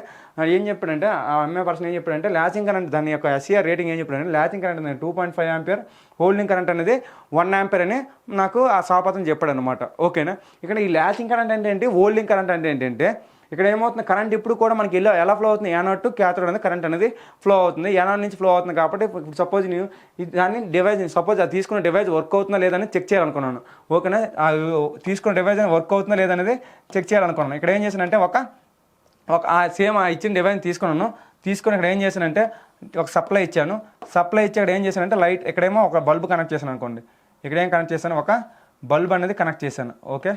[SPEAKER 1] ఆ అమ్మే పర్సన్ ఏం చెప్పాడంటే ల్యాచింగ్ కరెంట్ దాని యొక్క ఎస్సీఆర్ రేటింగ్ ఏం చెప్పాడంటే ల్యాచింగ్ కరెంట్ అనేది 2.5 ఆంపియర్, హోల్డింగ్ కరెంట్ అనేది 1 ఆంపియర్ అని నాకు ఆ షాప్ అతను చెప్పాడు అనమాట. ఓకేనా. ఇక్కడ ఈ ల్యాచింగ్ కరెంట్ అంటే ఏంటి, హోల్డింగ్ కరెంట్ అంటే ఏంటంటే ఇక్కడ ఏమవుతుంది, కరెంట్ ఇప్పుడు కూడా మనకి ఎలా ఫ్లో అవుతుంది, యానోడ్ టు క్యాథోడ్ అనేది కరెంట్ అనేది ఫ్లో అవుతుంది. యానోడ్ నుంచి ఫ్లో అవుతుంది కాబట్టి సపోజ్ నేను దాన్ని సపోజ్ అది తీసుకున్న డివైస్ వర్క్ అవుతుందా లేదని చెక్ చేయాలనుకున్నాను. ఓకేనా. తీసుకున్న డివైస్ వర్క్ అవుతుందా లేదనేది చెక్ చేయాలనుకున్నాను. ఇక్కడ ఏం చేశానంటే సేమ్ ఇచ్చిన డివైస్ తీసుకొని ఇక్కడ ఏం చేశానంటే ఒక సప్లై ఇచ్చి ఇక్కడ ఏం చేశానంటే లైట్ ఇక్కడేమో ఒక బల్బ్ కనెక్ట్ చేశాను అనుకోండి. ఇక్కడ ఏం కనెక్ట్ చేశాను, ఒక బల్బ్ అనేది కనెక్ట్ చేశాను. ఓకే.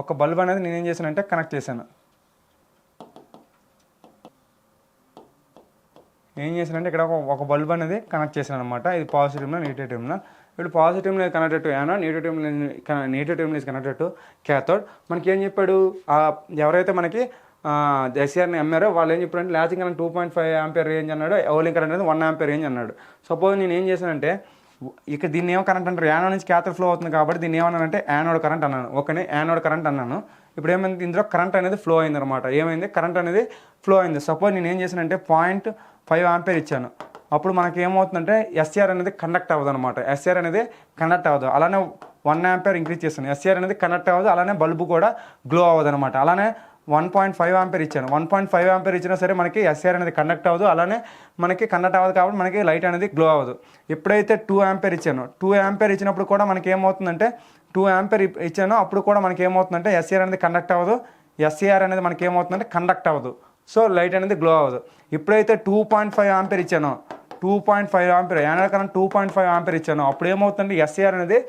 [SPEAKER 1] ఒక బల్బ్ అనేది నేనేం చేశానంటే కనెక్ట్ చేశాను. ఏం చేశానంటే ఇక్కడ ఒక బల్బ్ అనేది కనెక్ట్ చేశాను అనమాట. ఇది పాజిటివ్ టెర్మినల్, నెగిటివ్ టెర్మినల్. ఇప్పుడు positive terminal connected to anode, negative terminal is connected to cathode. మనకి ఏం చెప్పాడు, ఎవరైతే మనకి ఎస్సీఆర్ని అమ్మారో వాళ్ళు ఏం చెప్పారంటే ల్యాచింగ్ కరెంట్ 2.5 ఆంపియర్ రేంజ్ అన్నాడు, హోల్డింగ్ కరెంట్ అనేది 1 ఆంపియర్ రేంజ్ అన్నాడు. సపోజ్ నేను ఏం చేశానంటే ఇక్కడ దీన్ని ఏమో కరెంట్ అంటారు, యానోడ్ నుంచి క్యాథోడ్ ఫ్లో అవుతుంది కాబట్టి దీన్ని ఏమన్నానంటే యానోడ్ కరెంట్ అన్నాను. ఓకేనే. యానోడ్ కరెంట్ అన్నాను. ఇప్పుడు ఏమైంది, ఇందులో కరెంట్ అనేది ఫ్లో అయింది అనమాట. ఏమైంది, కరెంట్ అనేది ఫ్లో అయింది. సపోజ్ నేను ఏం చేశానంటే 0.5 ఆంపియర్ ఇచ్చాను. అప్పుడు మనకి ఏమవుతుందంటే ఎస్సీఆర్ అనేది కండక్ట్ అవ్వదు అనమాట. ఎస్సీఆర్ అనేది కండక్ట్ అవ్వదు. అలానే 1 ఆంపియర్ ఇంక్రీజ్ చేస్తాను. ఎస్సీఆర్ అనేది కండక్ట్ అవ్వదు, అలానే బల్బు కూడా గ్లో అవ్వదు అనమాట. అలానే 1.5 ఆంపియర్ ఇచ్చాను. 1.5 ఆంపియర్ ఇచ్చినా సరే మనకి ఎస్సీఆర్ అనేది కండక్ట్ అవ్వదు, అలానే మనకి కండక్ట్ అవ్వదు కాబట్టి మనకి లైట్ అనేది గ్లో అవ్వదు. ఎప్పుడైతే 2 ఆంపియర్ ఇచ్చాను, 2 ఆంపియర్ ఇచ్చినప్పుడు కూడా మనకి ఏమవుతుందంటే 2 ఆంపియర్ ఇచ్చాను. అప్పుడు కూడా మనకి ఏమవుతుందంటే ఎస్సీఆర్ అనేది కండక్ట్ అవ్వదు, ఎస్సీఆర్ అనేది మనకి ఏమవుతుందంటే కండక్ట్ అవ్వదు. సో లైట్ అనేది గ్లో అవ్వదు. ఎప్పుడైతే 2.5 ఆంపియర్ ఇచ్చానో, 2.5 ఆంపియర్ యానోడ్ కరెంట్ 2.5 ఆంపియర్ ఇచ్చాను, అప్పుడు ఏమవుతుందంటే ఎస్సీఆర్ అనేది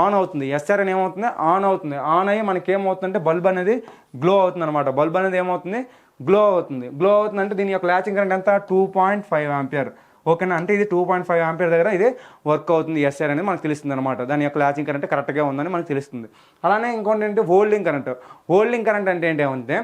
[SPEAKER 1] ఆన్ అవుతుంది. ఎస్ఆర్ అని ఏమవుతుంది, ఆన్ అవుతుంది. ఆన్ అయ్యి మనకి ఏమవుతుందంటే బల్బ్ అనేది గ్లో అవుతుంది అనమాట. బల్బ్ అనేది ఏమవుతుంది, గ్లో అవుతుంది అంటే దీని యొక్క ల్యాచింగ్ కరెంట్ ఎంత 2.5 ఆంపియర్. ఓకేనా. అంటే ఇది 2.5 ఆంపియర్ దగ్గర ఇది వర్క్ అవుతుంది ఎస్ఆర్ అనేది మనకు తెలుస్తుంది అనమాట. దాని యొక్క ల్యాచింగ్ కరెంట్ కరెక్ట్గా ఉందని మనకు తెలుస్తుంది. అలానే ఇంకోటి ఏంటంటే హోల్డింగ్ కరెంట్ అంటే ఏంటి అంటే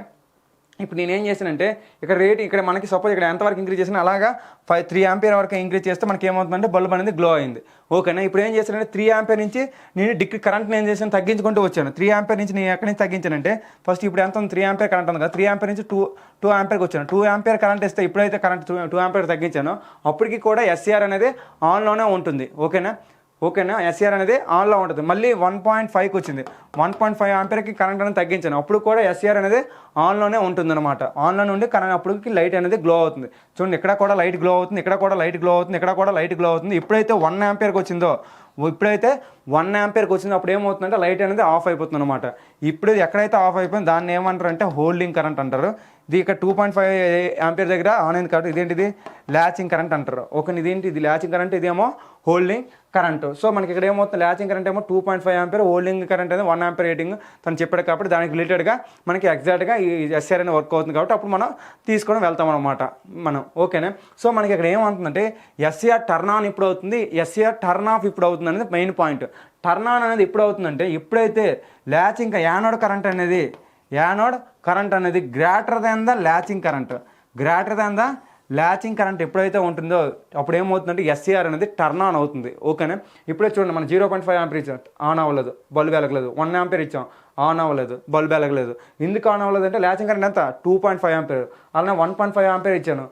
[SPEAKER 1] ఇప్పుడు నేనేం చేశానంటే ఇక్కడ రేట్ ఇక్కడ మనకి సపోజ్ ఇక్కడ ఎంతవరకు ఇంక్రీజ్ చేసినా అలాగా 3 ఆంపియర్ వరకు ఇంక్రీజ్ చేస్తే మనకి ఏమవుతుందంటే బల్బ్ అనేది గ్లో అయింది. ఓకేనా, ఇప్పుడు ఏం చేశానంటే 3 ఆంపియర్ నుంచి నేను కరెంట్ ఏం చేశాను తగ్గించుకుంటూ వచ్చాను. 3 ఆంపియర్ నుంచి నేను ఎక్కడి నుంచి తగ్గించానంటే ఫస్ట్ ఇప్పుడు ఎంత ఉంది 3 ఆంపియర్ కరెంట్ ఉంది కదా, 3 ఆంపియర్ నుంచి 2 ఆంపియర్కి వచ్చాను. 2 ఆంపియర్ కరెంట్ ఇస్తే ఇప్పుడైతే కరెంట్ 2 ఆంపియర్ తగ్గించాను అప్పటికి కూడా ఎస్సీఆర్ అనేది ఆన్లోనే ఉంటుంది. ఓకేనా ఎస్సీఆర్ అనేది ఆన్లో ఉంటుంది. మళ్ళీ 1.5కి వచ్చింది, 1.5 ఆంపియర్కి కరెంట్ అనేది తగ్గించాను అప్పుడు కూడా ఎస్సీఆర్ అనేది ఆన్లోనే ఉంటుంది అనమాట. ఆన్లో నుండి కరెంట్ అప్పటికి లైట్ అనేది గ్లో అవుతుంది. చూడండి ఇక్కడ కూడా లైట్ గ్లో అవుతుంది, ఇక్కడ కూడా లైట్ గ్లో అవుతుంది, ఇక్కడ కూడా లైట్ గ్లో అవుతుంది. ఇప్పుడైతే 1 ఆంపియర్కి వచ్చిందో, ఇప్పుడైతే 1 ఆంపియర్కి వచ్చింది అప్పుడు ఏమవుతుందంటే లైట్ అనేది ఆఫ్ అయిపోతుంది అనమాట. ఇప్పుడు ఎక్కడైతే ఆఫ్ అయిపోయింది దాన్ని ఏమంటారు అంటే హోల్డింగ్ కరెంట్ అంటారు. ఇది ఇక్కడ 2.5 ఆంపియర్ దగ్గర ఆన్ అయింది కాబట్టి ఇదేంటిది ల్యాచింగ్ కరెంట్ అంటారు. ఓకే, ఇదేంటి ఇది ల్యాచింగ్ కరెంట్, ఇదేమో హోల్డింగ్ కరెంట్. సో మనకి ఇక్కడ ఏమవుతుంది ల్యాచింగ్ కరెంట్ ఏమో 2.5 ఆంపియర్, హోల్డింగ్ కరెంట్ అనేది 1 ఆంపియర్ రేటింగ్ తను చెప్పాడు కాబట్టి దానికి రిలేటెడ్గా మనకి ఎగ్జాక్ట్గా ఈ ఎస్ఆర్ అనేది వర్క్ అవుతుంది కాబట్టి అప్పుడు మనం తీసుకొని వెళ్తాం అనమాట మనం. ఓకేనా, సో మనకి ఇక్కడ ఏమవుతుందంటే ఎస్సీఆర్ టర్న్ ఆన్ ఇప్పుడు అవుతుంది, ఎస్సీఆర్ టర్న్ ఆఫ్ ఇప్పుడు అవుతుంది అనేది మెయిన్ పాయింట్. టర్న్ ఆన్ అనేది ఎప్పుడు అవుతుందంటే ఎప్పుడైతే ల్యాచింగ్ యానోడ్ కరెంట్ అనేది greater than the latching current ఎప్పుడైతే ఉంటుందో అప్పుడు ఏమవుతుందంటే ఎస్సీఆర్ అనేది టర్న్ ఆన్ అవుతుంది. ఓకేనా, ఇప్పుడే చూడండి మనం 0.5 ఆంపియర్ ఇచ్చాం ఆన్ అవ్వలేదు, బల్బ్ వెలగలేదు. 1 ఆంపియర్ ఇచ్చాం ఆన్ అవ్వలేదు, బల్బ్ వెలగలేదు. ఎందుకు ఆన్ అవ్వలేదు అంటే ల్యాచింగ్ కరెంట్ ఎంత 2.5 ఆంపియర్. అలానే 1.5 ఆంపియర్ ఇచ్చాను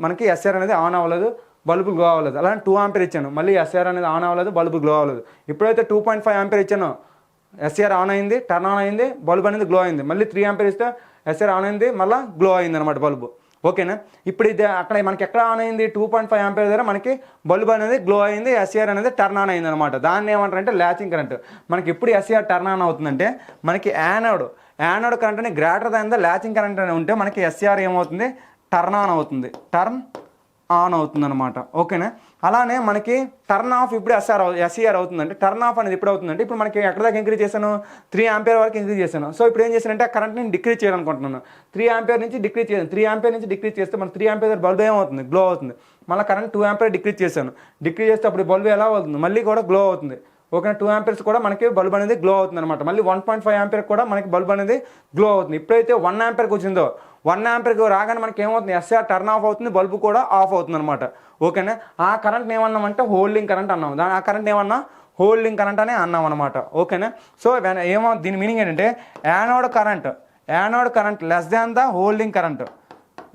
[SPEAKER 1] మనకి ఎస్ఆర్ అనేది ఆన్ అవ్వలేదు, బల్బు గ్లో అవ్వలేదు. అలానే 2 ఆంపియర్ ఇచ్చాను మళ్ళీ ఎస్ఆర్ అనేది ఆన్ అవ్వలేదు, బల్బు గ్లో అవ్వలేదు. ఇప్పుడైతే 2.5 ఆంపియర్ ఇచ్చాను ఎస్ఆర్ ఆన్ అయింది, టర్న్ ఆన్ అయింది, బల్బ్ అనేది గ్లో అయింది. మళ్ళీ 3 ఆంపియర్ ఇస్తే ఎస్ఆర్ ఆన్ అయింది, మళ్ళీ గ్లో అయింది అనమాట బల్బు. ఓకేనా, ఇప్పుడు ఇది అక్కడ మనకి ఎక్కడ ఆన్ అయింది 2.5 ఆంపియర్ దగ్గర మనకి బల్బ్ అనేది గ్లో అయింది, ఎస్ఆర్ అనేది టర్న్ ఆన్ అయింది అనమాట. దాన్ని ఏమంటారంటే ల్యాచింగ్ కరెంట్. మనకి ఎప్పుడు ఎస్ఆర్ టర్న్ ఆన్ అవుతుందంటే మనకి యానోడ్ కరెంట్ అని greater than the latching current అని ఉంటే మనకి ఎస్ఆర్ ఏమవుతుంది టర్న్ ఆన్ అవుతుంది అనమాట. ఓకేనా, అలానే మనకి టర్న్ ఆఫ్ ఇప్పుడు ఎస్సీఆర్ అవుతుందంటే టర్న్ ఆఫ్ అనేది ఇప్పుడు అవుతుందంటే ఇప్పుడు మనకి ఎక్కడ దాకా ఇంక్రీజ్ చేశాను 3 ఆంపియర్ వరకు ఇంక్రీజ్ చేశాను. సో ఇప్పుడు ఏం చేశానంటే ఆ కరెంట్ని డిక్రీజ్ చేయాలనుకుంటున్నాను. 3 ఆంపియర్ నుంచి డిక్రీజ్ చేశాను. 3 ఆంపియర్ నుంచి డిక్రీజ్ చేస్తే మన 3 ఆంపియర్ బల్బ్ ఏమవుతుంది గ్లో అవుతుంది. మళ్ళీ కరెంట్ 2 ఆంపియర్ డిక్రీజ్ చేశాను. డిక్రీజ్ చేస్తే అప్పుడు బల్బ్ ఎలా అవుతుంది మళ్ళీ కూడా గ్లో అవుతుంది. ఓకే, 2 ఆంపియర్స్ కూడా మనకి బల్బ్ అనేది గ్లో అవుతుంది అనమాట. మళ్ళీ 1.5 ఆంపియర్ కూడా మనకి బల్బ్ అనేది గ్లో అవుతుంది. ఇప్పుడైతే 1 ఆంపియర్కి వచ్చిందో 1 ఆంపియర్కి రాగానే మనకి ఏమవుతుంది ఎస్ఆర్ టర్న్ ఆఫ్ అవుతుంది, బల్బు కూడా ఆఫ్ అవుతుంది అనమాట. ఓకేనా, ఆ కరెంట్ ఏమన్నామంటే హోల్డింగ్ కరెంట్ అన్నాం. ఆ కరెంట్ ఏమన్నా హోల్డింగ్ కరెంట్ అనే అన్నాం అనమాట. ఓకేనా, సో ఏమో దీని మీనింగ్ ఏంటంటే anode current less than the holding current.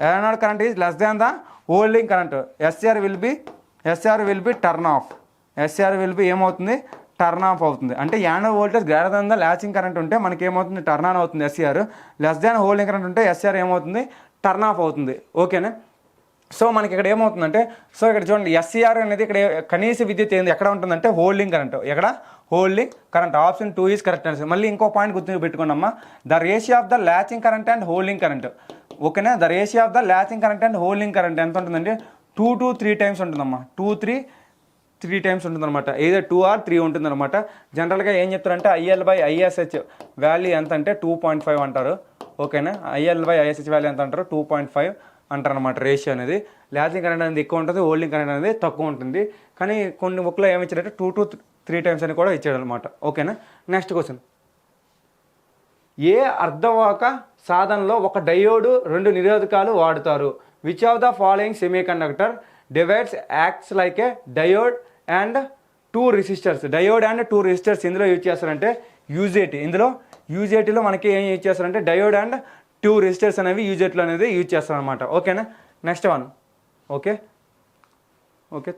[SPEAKER 1] Anode current is less than the holding current. SR will be turn off. SR will be ఏమవుతుంది టర్న్ ఆఫ్ అవుతుంది. అంటే anode voltage greater than the latching current ఉంటే మనకి ఏమవుతుంది turn on అవుతుంది SR. Less than holding current ఉంటే SR ఏమవుతుంది turn off అవుతుంది. ఓకేనా, సో మనకి ఇక్కడ ఏమవుతుందంటే సో ఇక్కడ చూడండి ఎస్సీఆర్ అనేది ఇక్కడ కనీస విద్యుత్ ఏంది ఎక్కడ ఉంటుందంటే హోల్డింగ్ కరెంట్. ఎక్కడ holding current. Option 2 is correct answer. మళ్ళీ ఇంకో పాయింట్ గుర్తు పెట్టుకోండి, the ratio of the latching current and holding current. ఓకేనా, the ratio of the latching current and holding current ఎంత ఉంటుందంటే 2 to 3 టైమ్స్ ఉంటుందమ్మా. 3 టైమ్స్ ఉంటుందన్నమాట. ఏదో 2 or 3 ఉంటుందన్నమాట. జనరల్గా ఏం చెప్తారంటే IL/ISH వాల్యూ ఎంత అంటే 2.5 అంటారు. ఓకేనా, IL/ISH వాల్యూ ఎంత అంటారు 2.5 అంటారు అనమాట. రేషియో అనేది ల్యాచింగ్ కరెంట్ అనేది ఎక్కువ ఉంటుంది, హోల్డింగ్ కరెంట్ అనేది తక్కువ ఉంటుంది. కానీ కొన్ని బుక్లో ఏమి ఇచ్చారంటే 2 to 3 టైమ్స్ అని కూడా ఇచ్చాడు అనమాట. ఓకేనా, నెక్స్ట్ క్వశ్చన్. ఏ అర్ధవాహక సాధనలో ఒక డయోడ్ 2 నిరోధకాలు వాడుతారు? Which of the following semiconductor divides acts like A diode and 2 resistors? Diode and 2 resistors ఇందులో యూజ్ చేస్తారంటే యూజేటీలో మనకి ఏం యూజ్ చేస్తారంటే డయోడ్ అండ్ 2 రెసిస్టర్స్ అనేవి యూజేట్లో అనేది యూజ్ చేస్తారనమాట. ఓకేనా, next one. Okay,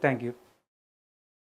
[SPEAKER 1] thank you.